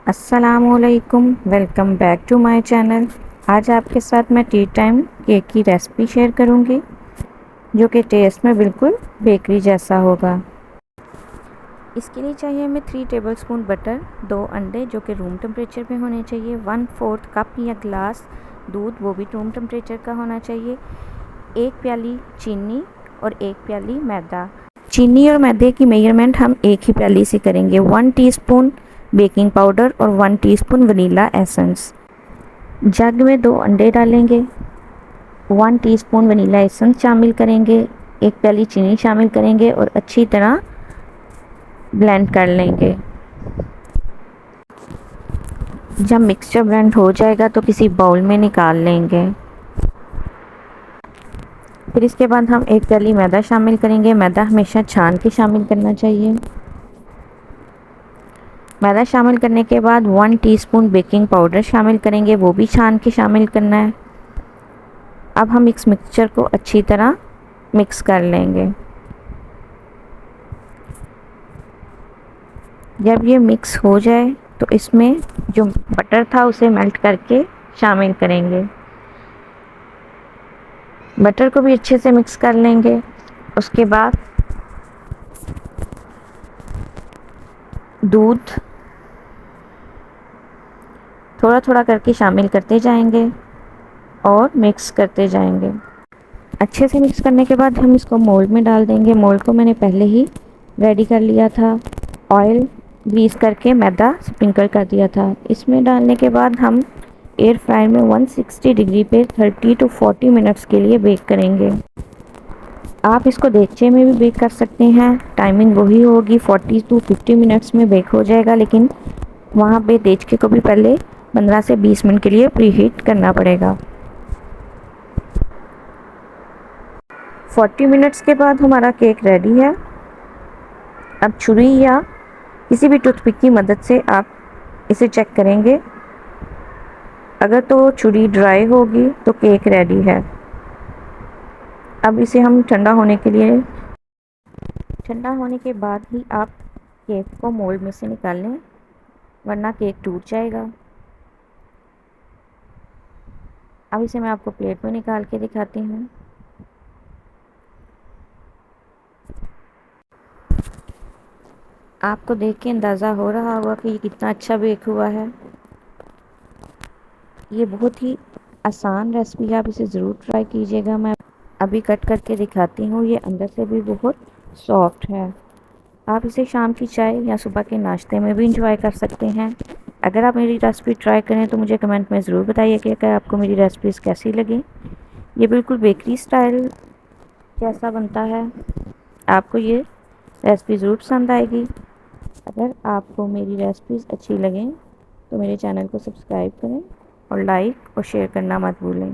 अस्सलामुअलैकुम, welcome back to my channel. आज आपके साथ मैं टी टाइम केक की रेसिपी शेयर करूंगी जो कि टेस्ट में बिल्कुल बेकरी जैसा होगा। इसके लिए चाहिए हमें 3 टेबलस्पून बटर, 2 अंडे जो कि रूम टेम्परेचर पे होने चाहिए, 1/4 कप या ग्लास दूध, वो भी रूम टेम्परेचर का होना चाहिए, 1 प्याली चीनी और 1 प्याली मैदा। चीनी और मैदे की मेजरमेंट हम एक ही प्याली से करेंगे। 1 टीस्पून बेकिंग पाउडर और 1 टीस्पून वनीला एसेंस। जग में 2 अंडे डालेंगे, 1 टीस्पून वनीला एसेंस शामिल करेंगे, 1 प्याली चीनी शामिल करेंगे और अच्छी तरह ब्लेंड कर लेंगे। जब मिक्सचर ब्लेंड हो जाएगा तो किसी बाउल में निकाल लेंगे। फिर इसके बाद हम 1 प्याली मैदा शामिल करेंगे। मैदा हमेशा छान के शामिल करना चाहिए। मैदा शामिल करने के बाद 1 टीस्पून बेकिंग पाउडर शामिल करेंगे, वो भी छान के शामिल करना है। अब हम इस मिक्सचर को अच्छी तरह मिक्स कर लेंगे। जब ये मिक्स हो जाए तो इसमें जो बटर था उसे मेल्ट करके शामिल करेंगे। बटर को भी अच्छे से मिक्स कर लेंगे। उसके बाद दूध थोड़ा थोड़ा करके शामिल करते जाएंगे और मिक्स करते जाएंगे। अच्छे से मिक्स करने के बाद हम इसको मोल्ड में डाल देंगे। मोल्ड को मैंने पहले ही रेडी कर लिया था। ऑयल ग्रीस करके मैदा स्प्रिंकल कर दिया था। इसमें डालने के बाद हम एयर फ्रायर में 160 डिग्री पे 30 to 40 मिनट्स के लिए बेक करेंगे। आप इसको देगचे में भी बेक कर सकते हैं। टाइमिंग वही होगी, 40 to 50 मिनट्स में बेक हो जाएगा, लेकिन वहाँ पे देगचे को भी पहले 15 से 20 मिनट के लिए प्री हीट करना पड़ेगा। 40 मिनट्स के बाद हमारा केक रेडी है। अब छुरी या किसी भी टूथपिक की मदद से आप इसे चेक करेंगे। अगर तो छुरी ड्राई होगी तो केक रेडी है। अब इसे हम ठंडा होने के बाद ही आप केक को मोल्ड में से निकाल लें, वरना केक टूट जाएगा। अब इसे मैं आपको प्लेट में निकाल के दिखाती हूँ। आपको देख के अंदाज़ा हो रहा होगा कि ये कितना अच्छा बेक हुआ है। ये बहुत ही आसान रेसिपी है, आप इसे ज़रूर ट्राई कीजिएगा। मैं अभी कट करके दिखाती हूँ। ये अंदर से भी बहुत सॉफ्ट है। आप इसे शाम की चाय या सुबह के नाश्ते में भी इंजॉय कर सकते हैं। अगर आप मेरी रेसिपी ट्राई करें तो मुझे कमेंट में ज़रूर बताइए कि आपको मेरी रेसिपीज़ कैसी लगी। ये बिल्कुल बेकरी स्टाइल जैसा बनता है। आपको ये रेसिपी ज़रूर पसंद आएगी। अगर आपको मेरी रेसिपीज़ अच्छी लगें तो मेरे चैनल को सब्सक्राइब करें और लाइक और शेयर करना मत भूलें।